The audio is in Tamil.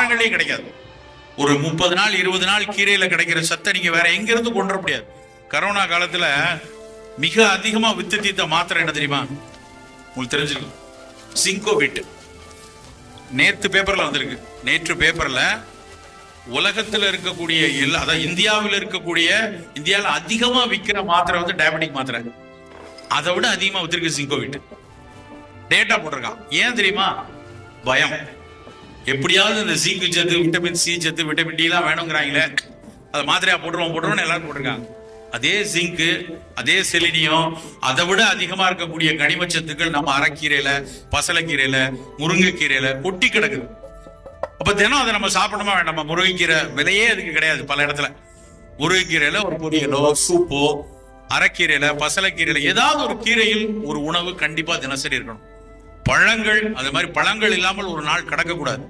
வாரங்களே கிடைக்காது. ஒரு 30 நாள் 20 நாள் கீரையில கிடைக்கிற சத்தை நீங்க வேற எங்க இருந்து கொண்டு வர முடியாது. கரோனா காலத்துல மிக அதிகமா வித்து தீர்த்த மாத்திரை என்ன தெரியுமா உங்களுக்கு தெரிஞ்சிருக்கும்? சிங்கோவிட். நேற்று பேப்பர்ல வந்திருக்கு. நேற்று பேப்பர்ல உலகத்துல இருக்கக்கூடிய அதாவது இந்தியாவில் இருக்கக்கூடிய இந்தியாவில் அதிகமா விற்கிற மாத்திரை வந்து டயபெட்டிக் மாத்திரை. அதை விட அதிகமா வித்திருக்கு சிங்கோவிட். டேட்டா போட்டிருக்கான். ஏன் தெரியுமா? பயம். எப்படியாவது இந்த ஜிங்க் சத்து, விட்டமின் சி சத்து, விட்டமின் டி எல்லாம் வேணுங்கிறாங்களே, அதை மாத்திரையா போட்டுருவோம் எல்லாரும் போட்டிருக்காங்க. அதே ஜிங்க், அதே செலினியம், அதை விட அதிகமா இருக்கக்கூடிய கனிமச்சத்துக்கள் நம்ம அரைக்கீரையில, பசலைக்கீரையில, முருங்கைக்கீரையில கொட்டி கிடக்குது. அப்ப தினம் அதை நம்ம சாப்பிடணுமா வேண்டாமா? முருங்கைக்கீரை விலையே அதுக்கு கிடையாது. பல இடத்துல முருங்கைக்கீரையில ஒரு பொரியலோ சூப்போ, அரைக்கீரையில, பசலைக்கீரையில ஏதாவது ஒரு கீரையில் ஒரு உணவு கண்டிப்பா தினசரி இருக்கணும். பழங்கள், அது மாதிரி பழங்கள் இல்லாமல் ஒரு நாள் கடக்க கூடாது.